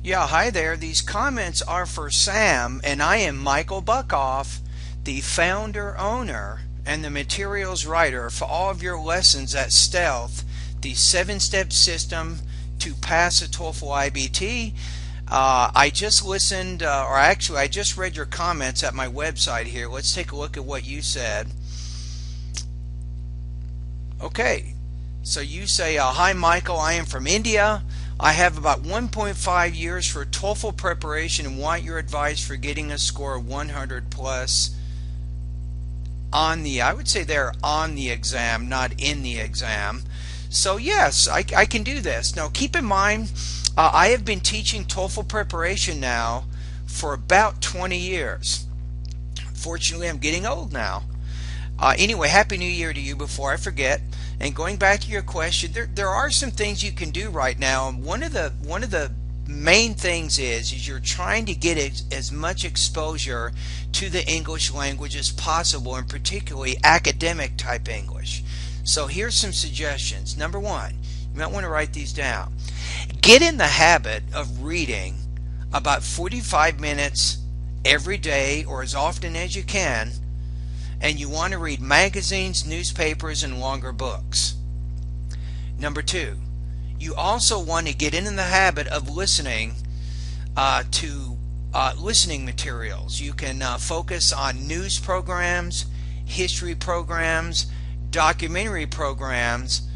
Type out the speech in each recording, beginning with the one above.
Yeah, hi there. These comments are for Sam, and I am Michael Buckoff, the founder, owner, and the materials writer for all of your lessons at Stealth, the 7-step system to pass a TOEFL IBT. I just listened, or actually, I just read your comments at my website here. Let's take a look at what you said. Okay, so you say, hi Michael, I am from India. I have about 1.5 years for TOEFL preparation and want your advice for getting a score of 100 plus on the, I would say there, on the exam, not in the exam. So yes, I can do this. Now keep in mind, I have been teaching TOEFL preparation now for about 20 years. Fortunately, I'm getting old now. Anyway, Happy New Year to you before I forget. And going back to your question, there are some things you can do right now. And one of the main things is you're trying to get as much exposure to the English language as possible, and particularly academic type English. So here's some suggestions. Number one, you might want to write these down. Get in the habit of reading about 45 minutes every day or as often as you can. And you want to read magazines, newspapers, and longer books. Number two, you also want to get in the habit of listening to listening materials. You can focus on news programs, history programs, documentary programs,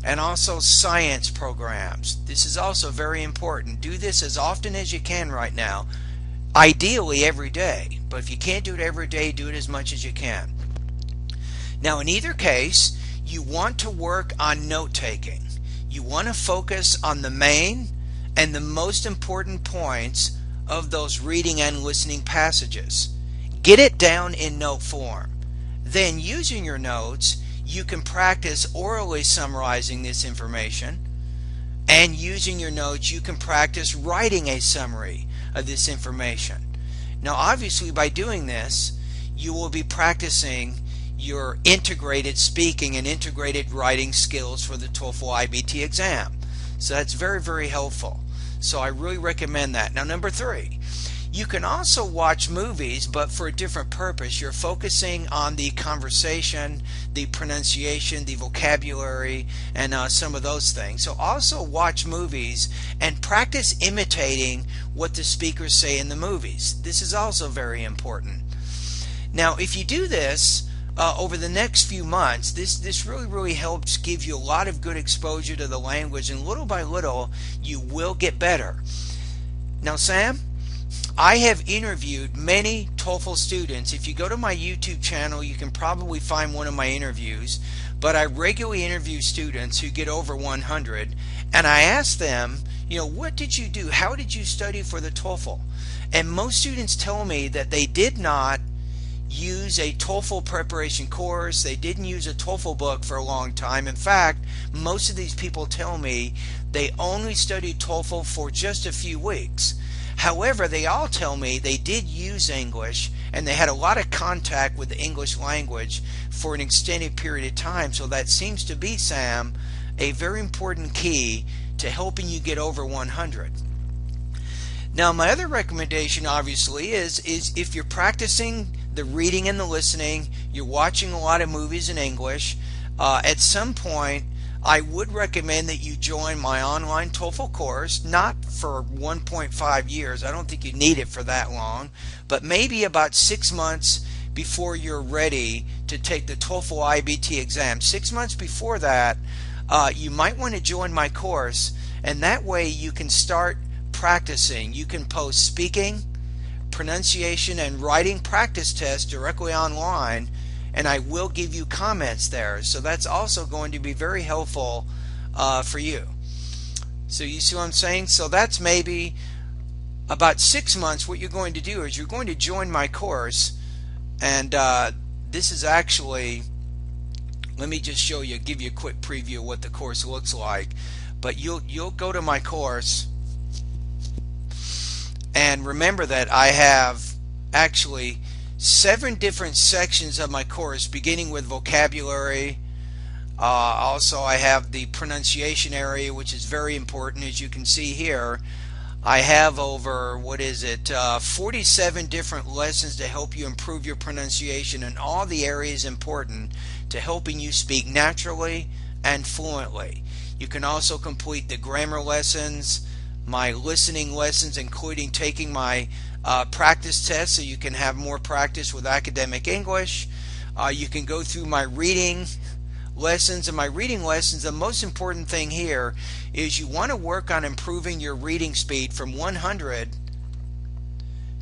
and also science programs. This is also very important. Do this as often as you can right now. Ideally every day, but if you can't do it every day, do it as much as you can. Now in either case, you want to work on note-taking. You want to focus on the main and the most important points of those reading and listening passages. Get it down in note form. Then using your notes, you can practice orally summarizing this information, and using your notes, you can practice writing a summary of this information. Now obviously by doing this, you will be practicing your integrated speaking and integrated writing skills for the TOEFL IBT exam. So that's very, very helpful. So I really recommend that. Now number three, you can also watch movies, but for a different purpose. You're focusing on the conversation, the pronunciation, the vocabulary, and some of those things. So also watch movies and practice imitating what the speakers say in the movies. This is also very important. Now if you do this over the next few months, this really helps give you a lot of good exposure to the language, and little by little you will get better. Now Sam, I have interviewed many TOEFL students. If you go to my YouTube channel, you can probably find one of my interviews, but I regularly interview students who get over 100, and I ask them, what did you do? How did you study for the TOEFL? And most students tell me that they did not use a TOEFL preparation course. They didn't use a TOEFL book for a long time. In fact, most of these people tell me they only studied TOEFL for just a few weeks. However, they all tell me they did use English and they had a lot of contact with the English language for an extended period of time. So that seems to be, Sam, a very important key to helping you get over 100. Now my other recommendation obviously is if you're practicing the reading and the listening, you're watching a lot of movies in English, at some point I would recommend that you join my online TOEFL course, not for 1.5 years. I don't think you need it for that long, but maybe about 6 months before you're ready to take the TOEFL IBT exam. 6 months before that, you might want to join my course, and that way you can start practicing. You can post speaking, pronunciation, and writing practice tests directly online, and I will give you comments there. So that's also going to be very helpful for you. So you see what I'm saying? So that's maybe about 6 months. What you're going to do is you're going to join my course, and this is actually, let me just show you, give you a quick preview of what the course looks like. But you'll go to my course, and remember that I have actually 7 different sections of my course, beginning with vocabulary. Also I have the pronunciation area, which is very important, as you can see here. I have over, 47 different lessons to help you improve your pronunciation in all the areas important to helping you speak naturally and fluently. You can also complete the grammar lessons, my listening lessons, including taking my practice test so you can have more practice with academic English. You can go through my reading lessons, and my reading lessons, the most important thing here is you want to work on improving your reading speed from 100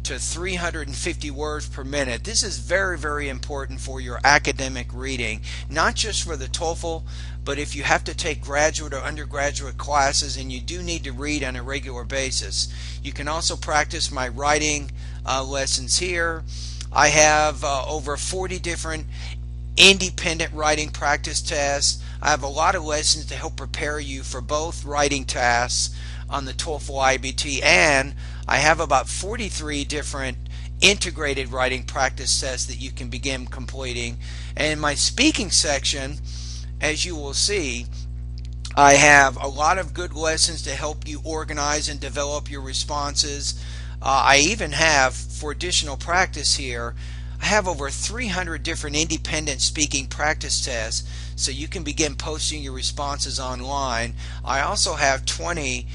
to 350 words per minute. This is very, very important for your academic reading, not just for the TOEFL, but if you have to take graduate or undergraduate classes and you do need to read on a regular basis. You can also practice my writing lessons here. I have over 40 different independent writing practice tests. I have a lot of lessons to help prepare you for both writing tasks on the TOEFL IBT, and I have about 43 different integrated writing practice tests that you can begin completing. And in my speaking section, as you will see, I have a lot of good lessons to help you organize and develop your responses. I even have, for additional practice here, I have over 300 different independent speaking practice tests, so you can begin posting your responses online. I also have 20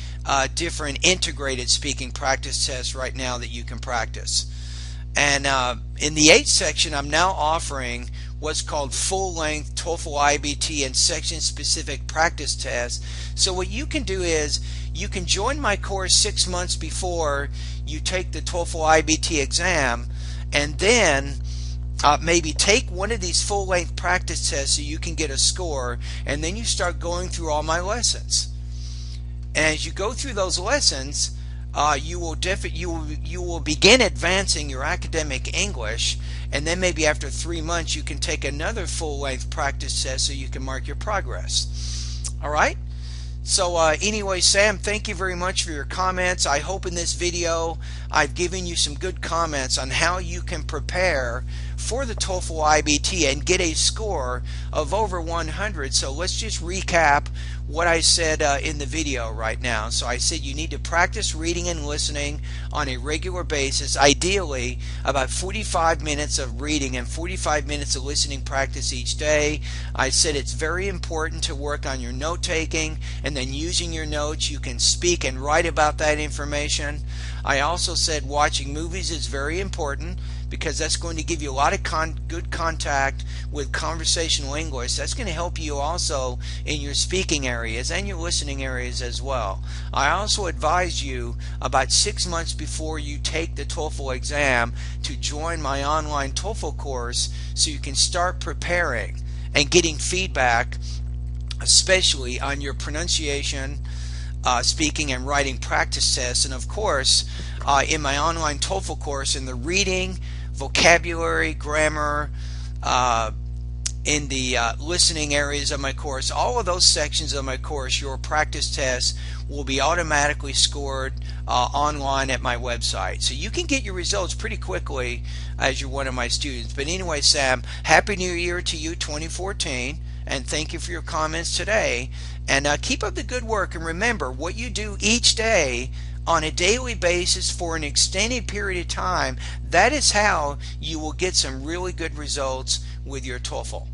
different integrated speaking practice tests right now that you can practice. And in the 8th section, I'm now offering what's called full-length TOEFL IBT and section-specific practice tests. So what you can do is you can join my course 6 months before you take the TOEFL IBT exam, and then maybe take one of these full-length practice tests so you can get a score, and then you start going through all my lessons. And as you go through those lessons, you will begin advancing your academic English, and then maybe after 3 months you can take another full-length practice test so you can mark your progress. All right? So anyway, Sam, thank you very much for your comments. I hope in this video I've given you some good comments on how you can prepare for the TOEFL IBT and get a score of over 100. So let's just recap what I said in the video right now. So I said you need to practice reading and listening on a regular basis, ideally about 45 minutes of reading and 45 minutes of listening practice each day. I said it's very important to work on your note taking, and then using your notes you can speak and write about that information. I also said watching movies is very important, because that's going to give you a lot of good contact with conversational English. That's going to help you also in your speaking areas and your listening areas as well. I also advise you about 6 months before you take the TOEFL exam to join my online TOEFL course so you can start preparing and getting feedback, especially on your pronunciation, speaking and writing practice tests. And of course, in my online TOEFL course, in the reading, vocabulary, grammar, in the listening areas of my course, all of those sections of my course, your practice tests will be automatically scored online at my website. So you can get your results pretty quickly as you're one of my students. But anyway, Sam, Happy New Year to you, 2014, and thank you for your comments today. And keep up the good work, and remember, what you do each day on a daily basis for an extended period of time, that is how you will get some really good results with your TOEFL.